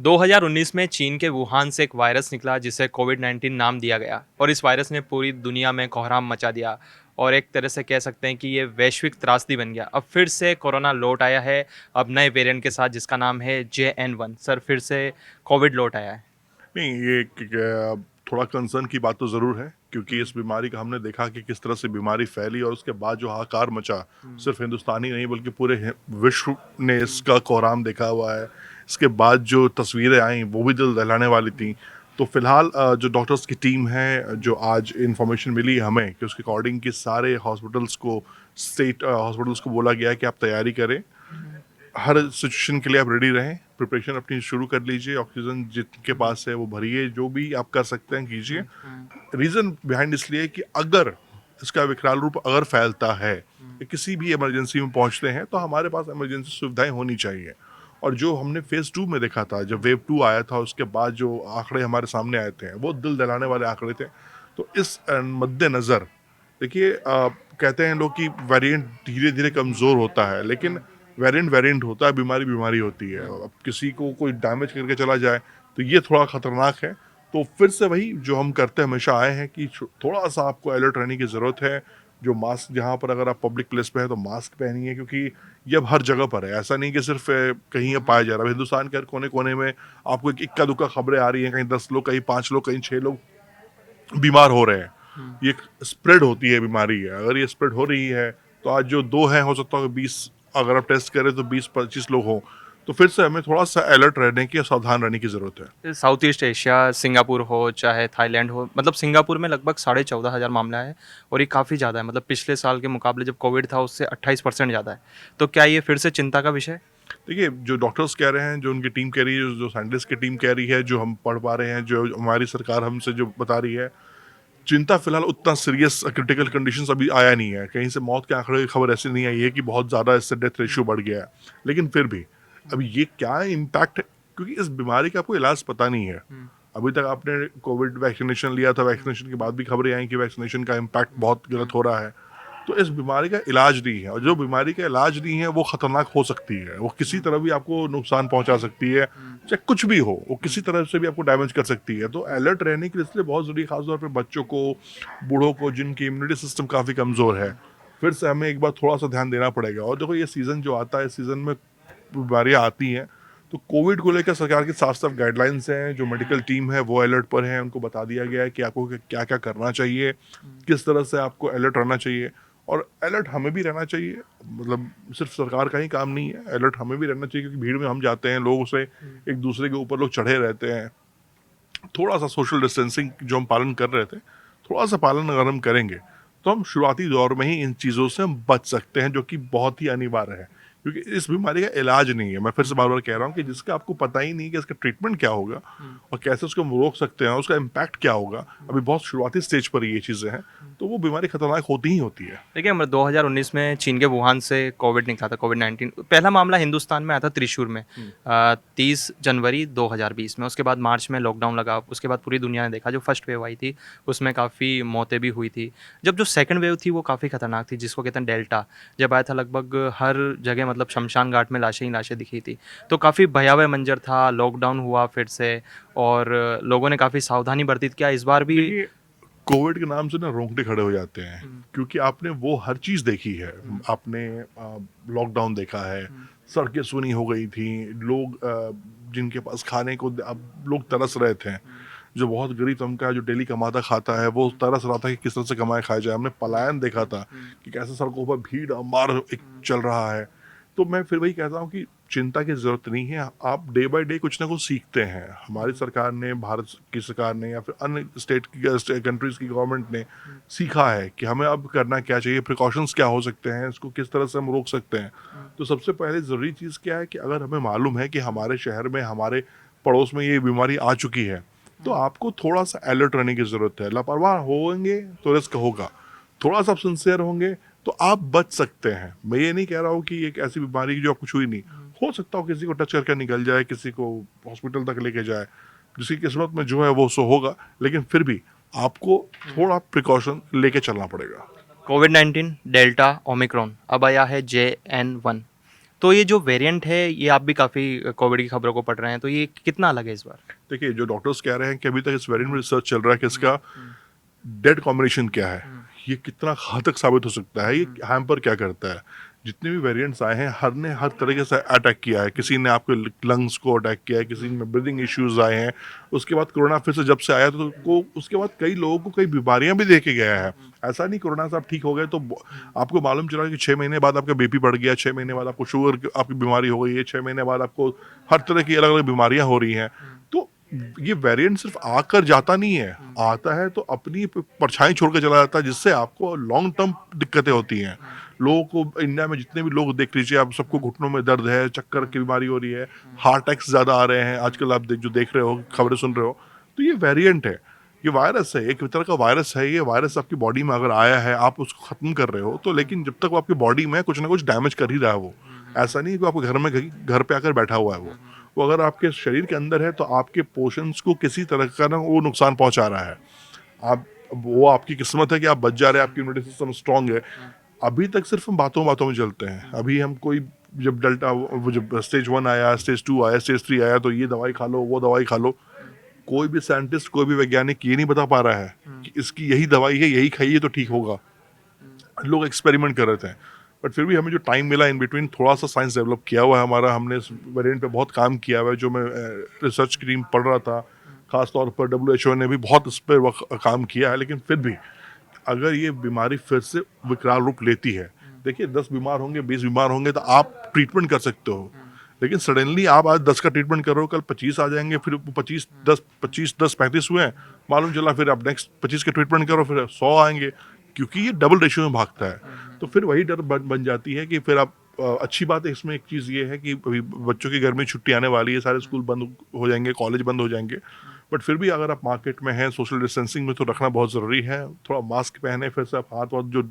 2019 में चीन के वुहान से एक वायरस निकला जिसे कोविड-19 नाम दिया गया और इस वायरस ने पूरी दुनिया में कोहराम मचा दिया और एक तरह से कह सकते हैं कि ये वैश्विक त्रासदी बन गया। अब फिर से कोरोना लौट आया है, अब नए वेरिएंट के साथ जिसका नाम है JN1। सर फिर से कोविड लौट आया है। नहीं, ये थोड़ा कंसर्न की बात तो ज़रूर है, क्योंकि इस बीमारी का हमने देखा कि किस तरह से बीमारी फैली और उसके बाद जो हाहाकार मचा, सिर्फ हिंदुस्तान ही नहीं बल्कि पूरे विश्व ने इसका कोहराम देखा हुआ है। इसके बाद जो तस्वीरें आई वो भी दिल दहलाने वाली थी। तो फिलहाल जो डॉक्टर्स की टीम है, जो आज इन्फॉर्मेशन मिली हमें कि उसके अकॉर्डिंग कि सारे हॉस्पिटल्स को, स्टेट हॉस्पिटल्स को बोला गया है कि आप तैयारी करें, हर सिचुएशन के लिए आप रेडी रहें, प्रिपरेशन अपनी शुरू कर लीजिए, ऑक्सीजन जिनके पास है वो भरिए, जो भी आप कर सकते हैं कीजिए। रीज़न बिहाइंड इसलिए कि अगर इसका विकराल रूप अगर फैलता है या किसी भी इमरजेंसी में पहुंचते हैं तो हमारे पास इमरजेंसी सुविधाएं होनी चाहिए। और जो हमने फेज़ 2 में देखा था, जब वेव 2 आया था, उसके बाद जो आंकड़े हमारे सामने आए थे वो दिल दहलाने वाले आंकड़े थे। तो इस मद्देनज़र देखिए, कहते हैं लोग कि वेरिएंट धीरे-धीरे कमज़ोर होता है, लेकिन वेरिएंट वेरिएंट होता है, बीमारी बीमारी होती है। अब किसी को कोई डैमेज करके चला जाए तो ये थोड़ा खतरनाक है। तो फिर से वही जो हम करते हमेशा आए हैं कि थोड़ा सा आपको अलर्ट रहने की ज़रूरत है। जो मास्क, जहाँ पर अगर आप पब्लिक प्लेस पे हैं तो मास्क पहनिए, क्योंकि ये अब हर जगह पर है। ऐसा नहीं कि सिर्फ कहीं ये पाया जा रहा है। हिंदुस्तान के हर कोने कोने में आपको एक इक्का दुक्का खबरें आ रही हैं, कहीं 10 लोग, कहीं 5 लोग, कहीं 6 लोग बीमार हो रहे हैं। ये स्प्रेड होती है बीमारी है। अगर ये स्प्रेड हो रही है तो आज जो 2 हैं, हो सकता है 20 अगर आप टेस्ट करें तो 20-25 लोग हों। तो फिर से हमें थोड़ा-सा अलर्ट रहने की और सावधान रहने की ज़रूरत है। साउथ ईस्ट एशिया, सिंगापुर हो चाहे थाईलैंड हो, मतलब सिंगापुर में लगभग 14,500 मामला है और ये काफ़ी ज़्यादा है। मतलब पिछले साल के मुकाबले जब कोविड था उससे 28% ज़्यादा है। तो क्या ये फिर से चिंता का विषय है? देखिए, जो डॉक्टर्स कह रहे हैं, जो उनकी टीम कह रही है, जो साइंटिस्ट की टीम कह रही है, जो हम पढ़ पा रहे हैं, जो हमारी सरकार हमसे जो बता रही है, चिंता फिलहाल उतना सीरियस क्रिटिकल कंडीशंस अभी आया नहीं है। कहीं से मौत के आंकड़े की खबर ऐसी नहीं आई है कि बहुत ज़्यादा इससे डेथ रेशियो बढ़ गया है। लेकिन फिर भी अभी ये क्या इम्पैक्ट है, क्योंकि इस बीमारी का आपको इलाज पता नहीं है। अभी तक आपने कोविड वैक्सीनेशन लिया था, वैक्सीनेशन के बाद भी खबरें आई कि वैक्सीनेशन का इम्पैक्ट बहुत गलत हो रहा है। तो इस बीमारी का इलाज नहीं है, और जो बीमारी का इलाज नहीं है वो खतरनाक हो सकती है। वो किसी तरह भी आपको नुकसान पहुंचा सकती है, चाहे कुछ भी हो, वो किसी तरह से भी आपको डैमेज कर सकती है। तो अलर्ट रहने के लिए इसलिए बहुत ज़रूरी है, खासतौर पे बच्चों को, बूढ़ों को, जिनकी इम्यूनिटी सिस्टम काफ़ी कमज़ोर है। फिर से हमें एक बार थोड़ा सा ध्यान देना पड़ेगा। और देखो, ये सीज़न जो आता है, इस सीज़न में बीमारियाँ आती हैं, तो कोविड को लेकर सरकार की साफ-साफ गाइडलाइंस हैं। जो मेडिकल टीम है वो अलर्ट पर है, उनको बता दिया गया है कि आपको क्या-क्या करना चाहिए, किस तरह से आपको अलर्ट रहना चाहिए। और अलर्ट हमें भी रहना चाहिए, मतलब सिर्फ सरकार का ही काम नहीं है, अलर्ट हमें भी रहना चाहिए, क्योंकि भीड़ में हम जाते हैं, लोगों से एक दूसरे के ऊपर लोग चढ़े रहते हैं। थोड़ा सा सोशल डिस्टेंसिंग जो हम पालन कर रहे थे, थोड़ा सा पालन अगर हम करेंगे तो हम शुरुआती दौर में ही इन चीज़ों से हम बच सकते हैं, जो कि बहुत ही अनिवार्य है, क्योंकि इस बीमारी का इलाज नहीं है। मैं फिर से बार बार कह रहा हूँ कि जिसका आपको पता ही नहीं कि इसका ट्रीटमेंट क्या होगा और कैसे उसको हम रोक सकते हैं, उसका इम्पैक्ट क्या होगा, अभी बहुत शुरुआती स्टेज पर ये चीज़ें हैं। तो वो बीमारी खतरनाक होती ही होती है। देखिए, 2019 में चीन के वुहान से कोविड निकला था, कोविड-19। पहला मामला हिंदुस्तान में आया था त्रिशूर में 30 जनवरी 2020 में। उसके बाद मार्च में लॉकडाउन लगा। उसके बाद पूरी दुनिया ने देखा, जो फर्स्ट वेव आई थी उसमें काफ़ी मौतें भी हुई थी। जब जो सेकंड वेव थी वो काफ़ी खतरनाक थी, जिसको कहते हैं डेल्टा। जब आया था लगभग हर जगह, मतलब शमशान घाट में लाशें ही लाशें दिखी थी। तो काफ़ी भयावह मंजर था, लॉकडाउन हुआ फिर से और लोगों ने काफ़ी सावधानी बरती थी। क्या इस बार भी? देखिए, कोविड के नाम से ना रोंगटे खड़े हो जाते हैं, क्योंकि आपने वो हर चीज़ देखी है। आपने लॉकडाउन देखा है, सड़कें सूनी हो गई थी, लोग जिनके पास खाने को अब लोग तरस रहे थे। जो बहुत गरीब तबका है, जो डेली कमाता खाता है, वो तरस रहा था कि किस तरह से कमाया खाया जाए। हमने पलायन देखा था कि कैसे सड़कों पर भीड़ मार एक चल रहा है। तो मैं फिर वही कहता हूँ कि चिंता की ज़रूरत नहीं है। आप डे बाय डे कुछ ना कुछ सीखते हैं। हमारी सरकार ने, भारत की सरकार ने, या फिर अन्य स्टेट की कंट्रीज़ की गवर्नमेंट ने सीखा है कि हमें अब करना क्या चाहिए, प्रिकॉशंस क्या हो सकते हैं, इसको किस तरह से हम रोक सकते हैं। तो सबसे पहले ज़रूरी चीज़ क्या है कि अगर हमें मालूम है कि हमारे शहर में, हमारे पड़ोस में ये बीमारी आ चुकी है, तो आपको थोड़ा-सा अलर्ट रहने की ज़रूरत है। लापरवाह होंगे तो रिस्क होगा। थोड़ा-सा आप सिंसियर होंगे तो आप बच सकते हैं। मैं ये नहीं कह रहा हूँ कि एक ऐसी बीमारी की जो आपको छुई नहीं। हो सकता हो किसी को टच करके निकल जाए, किसी को हॉस्पिटल तक लेके जाए। जिसकी किस्मत में जो है वो सो होगा, लेकिन फिर भी आपको थोड़ा प्रिकॉशन लेके चलना पड़ेगा। कोविड-19, डेल्टा, ओमिक्रॉन, अब आया है JN1। तो ये जो वेरिएंट है, ये आप भी काफ़ी कोविड की खबरों को पढ़ रहे हैं, तो ये कितना अलग है इस बार? देखिए, जो डॉक्टर्स कह रहे हैं कि अभी तक इस वेरिएंट में रिसर्च चल रहा है कि इसका डेड कॉम्बिनेशन क्या है, ये कितना घातक साबित हो सकता है, ये हैम्पर क्या करता है। जितने भी वेरिएंट्स आए हैं, हर ने हर तरीके से अटैक किया है। किसी ने आपके लंग्स को अटैक किया है, किसी में ब्रीदिंग इश्यूज आए हैं। उसके बाद कोरोना फिर से जब से आया तो को उसके बाद कई लोगों को कई बीमारियां भी दे के गया है। ऐसा नहीं कोरोना से आप ठीक हो गए तो आपको मालूम चला कि 6 महीने बाद आपका बीपी बढ़ गया, 6 महीने बाद आपको शुगर आपकी बीमारी हो गई है, 6 महीने बाद आपको हर तरह की अलग अलग बीमारियां हो रही हैं। तो ये वेरिएंट सिर्फ आकर जाता नहीं है, आता है तो अपनी परछाई छोड़ के चला जाता है, जिससे आपको लॉन्ग टर्म दिक्कतें होती हैं। लोगों को इंडिया में जितने भी लोग देख लीजिए, आप सबको घुटनों में दर्द है, चक्कर की बीमारी हो रही है, हार्ट अटैक्स ज़्यादा आ रहे हैं आजकल। आप जो देख रहे हो, खबरें सुन रहे हो, तो ये वेरिएंट है, ये वायरस है, एक तरह का वायरस है। ये वायरस आपकी बॉडी में अगर आया है, आप उसको खत्म कर रहे हो तो, लेकिन जब तक वो आपकी बॉडी में है, कुछ ना कुछ डैमेज कर ही रहा है वो। ऐसा नहीं है कि आपको घर पे आकर बैठा हुआ है वो अगर आपके शरीर के अंदर है तो आपके पोर्शंस को किसी तरह का ना वो नुकसान पहुंचा रहा है। आप वो आपकी किस्मत है कि आप बच जा रहे हैं, आपकी इम्यूनिटी सिस्टम स्ट्रांग है। अभी तक सिर्फ हम बातों बातों में चलते हैं। अभी हम कोई जब डेल्टा वो जब स्टेज 1 आया, स्टेज 2 आया, स्टेज 3 आया तो ये दवाई खा लो, वो दवाई खा लो। कोई भी साइंटिस्ट, कोई भी वैज्ञानिक ये नहीं बता पा रहा है कि इसकी यही दवाई है, यही खाइए तो ठीक होगा। लोग एक्सपेरिमेंट कर रहे थे, बट फिर भी हमें जो टाइम मिला इन बिटवीन, थोड़ा सा साइंस डेवलप किया हुआ है हमारा। हमने इस वेरिएंट पे बहुत काम किया हुआ है। जो मैं रिसर्च की टीम पढ़ रहा था, खास तौर पर WHO ने भी बहुत इस पर काम किया है। लेकिन फिर भी अगर ये बीमारी फिर से विकराल रूप लेती है, देखिए 10 बीमार होंगे, 20 बीमार होंगे तो आप ट्रीटमेंट कर सकते हो। लेकिन सडनली आप आज 10 का ट्रीटमेंट कर रहे हो, कल 25 आ जाएंगे, फिर 25 10 35 हुए हैं, मालूम चला फिर आप नेक्स्ट 25 के ट्रीटमेंट करो, फिर 100 आएंगे, क्योंकि ये डबल रेशियो में भागता है। तो फिर वही डर बन जाती है कि फिर आप अच्छी बात है इसमें एक चीज़ ये है कि अभी बच्चों की गर्मी छुट्टी आने वाली है, सारे स्कूल बंद हो जाएंगे, कॉलेज बंद हो जाएंगे। बट फिर भी अगर आप मार्केट में हैं, सोशल डिस्टेंसिंग में तो रखना बहुत ज़रूरी है। थोड़ा मास्क पहने, फिर से आप हाथ वाथ जो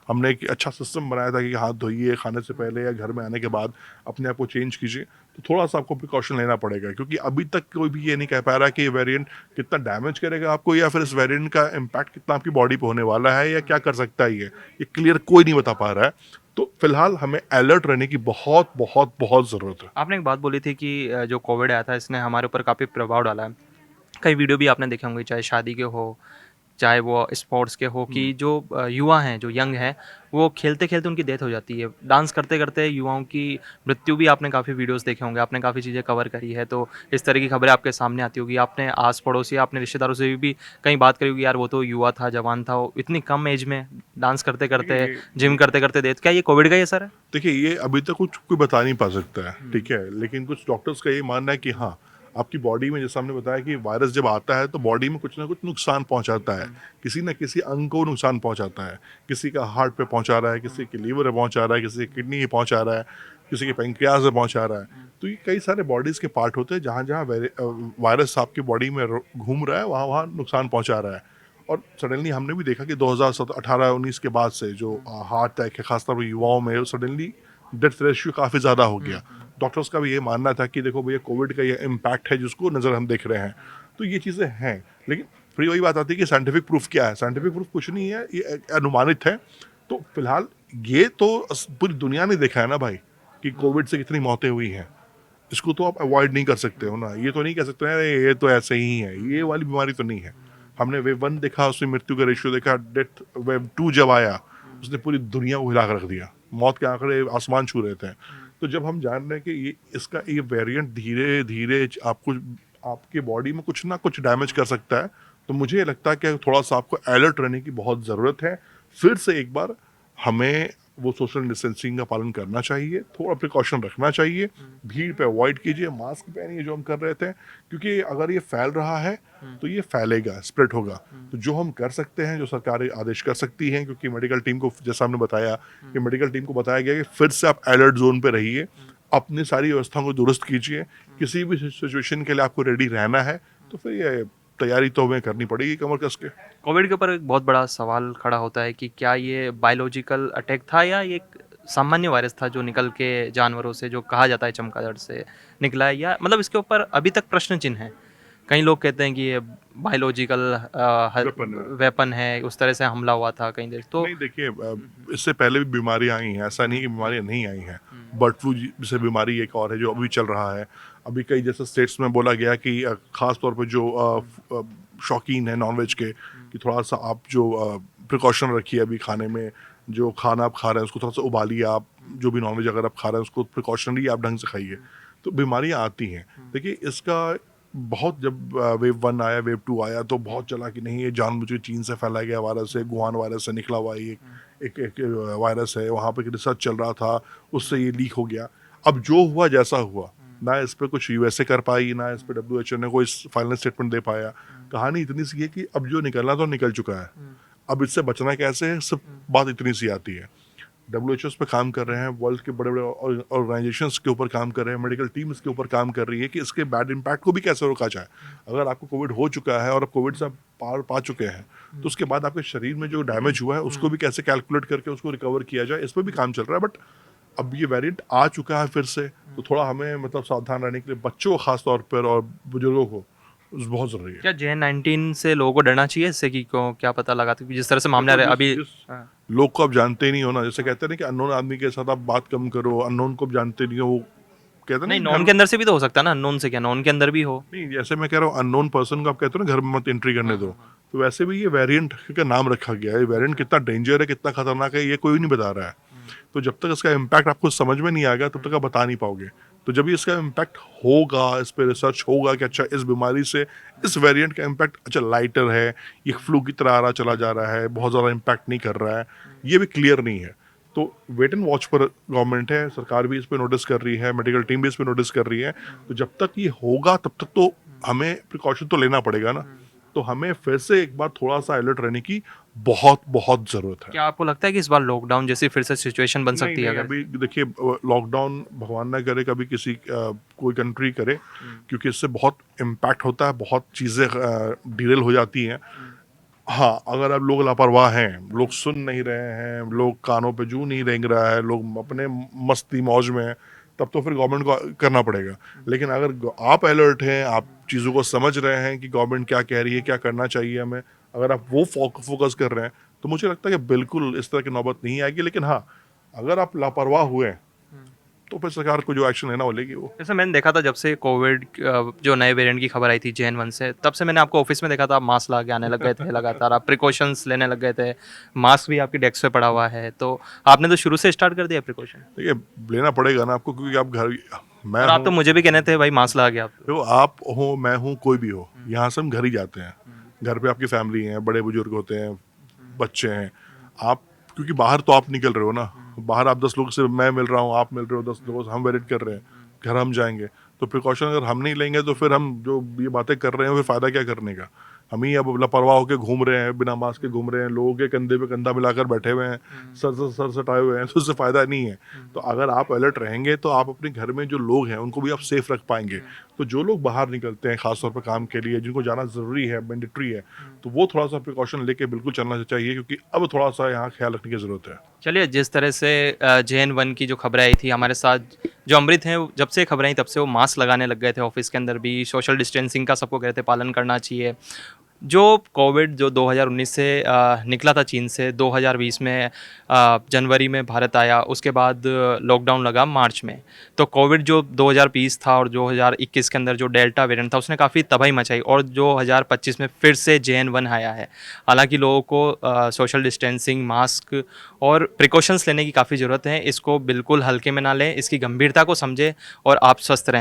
हमने एक अच्छा सिस्टम बनाया था कि हाथ धोइए खाने से पहले या घर में आने के बाद, अपने आप को चेंज कीजिए, तो थोड़ा सा आपको प्रिकॉशन लेना पड़ेगा। क्योंकि अभी तक कोई भी ये नहीं कह पा रहा कि ये वेरिएंट कितना डैमेज करेगा आपको, या फिर इस वेरिएंट का इम्पैक्ट कितना आपकी बॉडी पे होने वाला है, या क्या कर सकता है ये क्लियर कोई नहीं बता पा रहा है। तो फिलहाल हमें अलर्ट रहने की बहुत बहुत बहुत ज़रूरत है। आपने एक बात बोली थी कि जो कोविड आया था, इसने हमारे ऊपर काफ़ी प्रभाव डाला है। कई वीडियो भी आपने देखे होंगे, चाहे शादी के हो, चाहे वो स्पोर्ट्स के हो, कि जो युवा हैं, जो यंग हैं, वो खेलते-खेलते उनकी डेथ हो जाती है। डांस करते-करते युवाओं की मृत्यु भी आपने काफ़ी वीडियोज़ देखे होंगे, आपने काफ़ी चीज़ें कवर करी है, तो इस तरह की खबरें आपके सामने आती होगी। आपने आस-पड़ोस या अपने रिश्तेदारों से भी कहीं बात करी होगी, यार वो तो युवा था, जवान था, वो इतनी कम एज में डांस करते-करते, देखिए जिम करते-करते डेथ। क्या ये कोविड का ही असर है? देखिए, ये अभी तक कुछ कोई बता नहीं पा सकता है, ठीक है। लेकिन कुछ डॉक्टर्स का ये मानना है कि हाँ, आपकी बॉडी में, जैसे हमने बताया कि वायरस जब आता है तो बॉडी में कुछ ना कुछ नुकसान पहुंचाता है, किसी न किसी अंग को नुकसान पहुंचाता है। किसी का हार्ट पे पहुंचा रहा है, किसी के लीवर पे पहुंचा रहा है, किसी की किडनी पे पहुंचा रहा है, किसी के पैंक्रियाज में पहुंचा रहा है। तो ये कई सारे बॉडीज के पार्ट होते हैं, जहाँ जहाँ वायरस आपकी बॉडी में घूम रहा है, वहाँ वहाँ नुकसान पहुंचा रहा है। और सडनली हमने भी देखा कि 2018-19 के बाद से जो हार्ट अटैक है, खासतौर पर युवाओं में, सडनली डेथ रेशियो काफ़ी ज़्यादा हो गया। डॉक्टर्स का भी ये मानना था कि देखो भैया, कोविड का ये इम्पैक्ट है जिसको नज़र हम देख रहे हैं। तो ये चीज़ें हैं, लेकिन फिर वही बात आती है कि साइंटिफिक प्रूफ क्या है। साइंटिफिक प्रूफ कुछ नहीं है, ये अनुमानित है। तो फिलहाल ये तो पूरी दुनिया ने देखा है ना भाई, कि कोविड से कितनी मौतें हुई हैं। इसको तो आप अवॉइड नहीं कर सकते हो ना। ये तो नहीं कह सकते अरे ये तो ऐसे ही है, ये वाली बीमारी तो नहीं है। हमने वेव 1 देखा, उसमें मृत्यु का रेशियो देखा। डेथ वेव 2 जब आया, उसने पूरी दुनिया को हिला कर रख दिया, मौत के आंकड़े आसमान छू रहे थे। तो जब हम जान रहे हैं कि ये इसका ये वेरिएंट धीरे धीरे आपको आपके बॉडी में कुछ ना कुछ डैमेज कर सकता है, तो मुझे लगता है कि थोड़ा सा आपको अलर्ट रहने की बहुत ज़रूरत है। फिर से एक बार हमें वो सोशल डिस्टेंसिंग का पालन करना चाहिए, थोड़ा प्रिकॉशन रखना चाहिए, भीड़ पे अवॉइड कीजिए, मास्क पहनिए जो हम कर रहे थे, क्योंकि अगर ये फैल रहा है तो ये फैलेगा, स्प्रेड होगा। तो जो हम कर सकते हैं, जो सरकार आदेश कर सकती हैं, क्योंकि मेडिकल टीम को, जैसा हमने बताया कि मेडिकल टीम को बताया गया कि फिर से आप अलर्ट जोन पे रहिए, अपनी सारी व्यवस्थाओं को दुरुस्त कीजिए। किसी भी सिचुएशन के लिए आपको रेडी रहना है, तो फिर ये तैयारी तो हमें करनी पड़ेगी कमर कस के। कोविड के ऊपर एक बहुत बड़ा सवाल खड़ा होता है कि क्या ये बायोलॉजिकल अटैक था, या ये एक सामान्य वायरस था जो निकल के जानवरों से, जो कहा जाता है चमगादड़ से निकला है, या मतलब इसके ऊपर अभी तक प्रश्न चिन्ह है। कई लोग कहते हैं कि ये बायोलॉजिकल वेपन है। वेपन है, उस तरह से हमला हुआ था कहीं देर तो। नहीं देखिए, इससे पहले भी बीमारियां आई हैं, ऐसा नहीं कि बीमारियां नहीं आई हैं। बर्ड फ्लू जैसे बीमारी एक और है जो अभी चल रहा है। अभी कई जैसे स्टेट्स में बोला गया कि ख़ास तौर पे जो शौकीन है नॉनवेज के, कि थोड़ा सा आप जो प्रिकॉशन रखिए अभी खाने में, जो खाना आप खा रहे हैं उसको थोड़ा सा उबालिए, आप जो भी नॉनवेज अगर आप खा रहे हैं उसको प्रिकॉशनरी आप ढंग से खाइए, तो बीमारियाँ आती हैं। देखिए इसका बहुत जब वेव 1 आया, वेव 2 आया तो बहुत चला कि नहीं ये जानबूझ के चीन से फैलाया गया वायरस है, वुहान वायरस से निकला हुआ ये एक वायरस है, वहाँ पे रिसर्च चल रहा था, उससे ये लीक हो गया। अब जो हुआ जैसा हुआ, ना इस पे कुछ यूएसए कर पाई, ना इस पे डब्ल्यूएचओ ने कोई फाइनल स्टेटमेंट दे पाया। कहानी इतनी सी है कि अब जो निकलना तो निकल चुका है, अब इससे बचना कैसे है, सिर्फ बात इतनी सी आती है। डब्ल्यूएचओ पे काम कर रहे हैं, वर्ल्ड के बड़े बड़े ऑर्गेनाइजेशंस के ऊपर काम कर रहे हैं, मेडिकल टीम इसके ऊपर काम कर रही है कि इसके बैड इम्पैक्ट को भी कैसे रोका जाए। अगर आपको कोविड हो चुका है और आप कोविड से आप पार पा चुके हैं, तो उसके बाद आपके शरीर में जो डैमेज हुआ है उसको भी कैसे कैलकुलेट करके उसको रिकवर किया जाए, इस पर भी काम चल रहा है। बट अब ये वेरिएंट आ चुका है फिर से, तो थोड़ा हमें मतलब सावधान रहने के लिए बच्चों को खास तौर पर और बुजुर्गों को बहुत ज़रूरी है। क्या JN-19 से लोगों को डरना चाहिए इससे कि क्या पता लगा कि जिस तरह से मामला रहे अभी? हाँ। लोग को आप जानते ही नहीं हो ना, जैसे कहते हैं ना कि अननोन आदमी के साथ आप बात कम करो, अननोन को आप जानते नहीं हो, वो कहते हैं नहीं, ना नॉन के अंदर से भी तो हो सकता है ना, अननोन से क्या, नॉन के अंदर भी हो। नहीं, जैसे मैं कह रहा हूँ अननोन पर्सन को आप कहते हो ना घर में मत एंट्री करने दो, तो वैसे भी ये वेरिएंट का नाम रखा गया है। ये वेरिएंट कितना डेंजर है, कितना खतरनाक है, ये कोई नहीं बता रहा है। तो जब तक इसका इम्पैक्ट आपको समझ में नहीं आएगा तब तक आप बता नहीं पाओगे। तो जब भी इसका इम्पैक्ट होगा, इस पर रिसर्च होगा कि अच्छा इस बीमारी से इस वेरिएंट का इम्पैक्ट अच्छा लाइटर है, ये फ्लू की तरह आ रहा चला जा रहा है, बहुत ज़्यादा इम्पैक्ट नहीं कर रहा है, ये भी क्लियर नहीं है। तो वेट एंड वॉच पर गवर्नमेंट है, सरकार भी इस पे नोटिस कर रही है, मेडिकल टीम भी इस पे नोटिस कर रही है। तो जब तक ये होगा तब तक तो हमें प्रिकॉशन तो लेना पड़ेगा ना। तो हमें फिर से एक बार थोड़ा सा अलर्ट रहने की बहुत बहुत ज़रूरत है। क्या आपको लगता है कि इस बार लॉकडाउन जैसी फिर से सिचुएशन बन सकती है नहीं, अगर? अभी देखिए लॉकडाउन भगवान ना करे कभी किसी कोई कंट्री करे, क्योंकि इससे बहुत इम्पैक्ट होता है, बहुत चीज़ें डिरेल हो जाती हैं। हाँ, अगर अब लोग लापरवाह हैं, लोग सुन नहीं रहे हैं, लोग कानों पे जूं नहीं रेंग रहा है, लोग अपने मस्ती मौज में हैं, तब तो फिर गवर्नमेंट को करना पड़ेगा। लेकिन अगर आप अलर्ट हैं, आप चीज़ों को समझ रहे हैं कि गवर्नमेंट क्या कह रही है, क्या करना चाहिए हमें, अगर आप वो फोकस कर रहे हैं, तो मुझे लगता है कि बिल्कुल इस तरह की नौबत नहीं आएगी। लेकिन हाँ, अगर आप लापरवाह हुए हैं, तो फिर सरकार को जो एक्शन लेना वो लेगी वो। जैसे मैंने देखा था जब से कोविड जो नए वेरिएंट की खबर आई थी JN-1 से, तब से मैंने आपको ऑफिस में देखा था, आप मास्क लगा के आने लग गए थे लगातार, आप प्रिकॉशंस लेने लग गए थे, मास्क भी आपकी डेस्क पे पड़ा हुआ है, तो आपने तो शुरू से स्टार्ट कर दिया प्रिकॉशन। देखिए, लेना पड़ेगा ना आपको, क्योंकि आप घर मैं और आप तो हूँ, मुझे भी कहने थे भाई मास्क लगा के आप। देखो आप हो, मैं हूँ, कोई भी हो, यहाँ से हम घर ही जाते हैं। घर पे आपकी फैमिली है, बड़े बुजुर्ग होते हैं, बच्चे हैं। आप क्योंकि बाहर तो आप निकल रहे हो ना, बाहर आप 10 लोग से मैं मिल रहा हूँ, आप मिल रहे हो 10 लोगों से, हम वेरिट कर रहे हैं, घर हम जाएंगे। तो प्रिकॉशन अगर हम नहीं लेंगे तो फिर हम जो ये बातें कर रहे हैं फिर फ़ायदा क्या करने का। हम ही अब लापरवाह होकर घूम रहे हैं, बिना मास्क के घूम रहे हैं, लोगों के कंधे पे कंधा मिलाकर बैठे हुए हैं, सर सटाए हुए हैं, तो उससे फ़ायदा नहीं है। तो अगर आप अलर्ट रहेंगे तो आप अपने घर में जो लोग हैं उनको भी आप सेफ रख पाएंगे। तो जो लोग बाहर निकलते हैं खासतौर पर काम के लिए, जिनको जाना ज़रूरी है, मैंडेटरी है, तो वो थोड़ा सा प्रिकॉशन लेके बिल्कुल चलना चाहिए, क्योंकि अब थोड़ा सा यहाँ ख्याल रखने की ज़रूरत है। चलिए, जिस तरह से JN-1 की जो खबरें आई थी हमारे साथ, जो अमृत हैं, जब से खबरें आई तब से वो मास्क लगाने लग गए थे ऑफिस के अंदर भी, सोशल डिस्टेंसिंग का सबको कह रहे थे पालन करना चाहिए। जो कोविड जो 2019 से निकला था चीन से, 2020 में जनवरी में भारत आया, उसके बाद लॉकडाउन लगा मार्च में। तो कोविड जो 2020 था और 2021 के अंदर जो डेल्टा वेरिएंट था उसने काफ़ी तबाही मचाई, और 2025 में फिर से JN-1 आया है। हालांकि लोगों को सोशल डिस्टेंसिंग, मास्क और प्रिकॉशंस लेने की काफ़ी ज़रूरत है। इसको बिल्कुल हल्के में ना लें, इसकी गंभीरता को समझें और आप स्वस्थ रहें।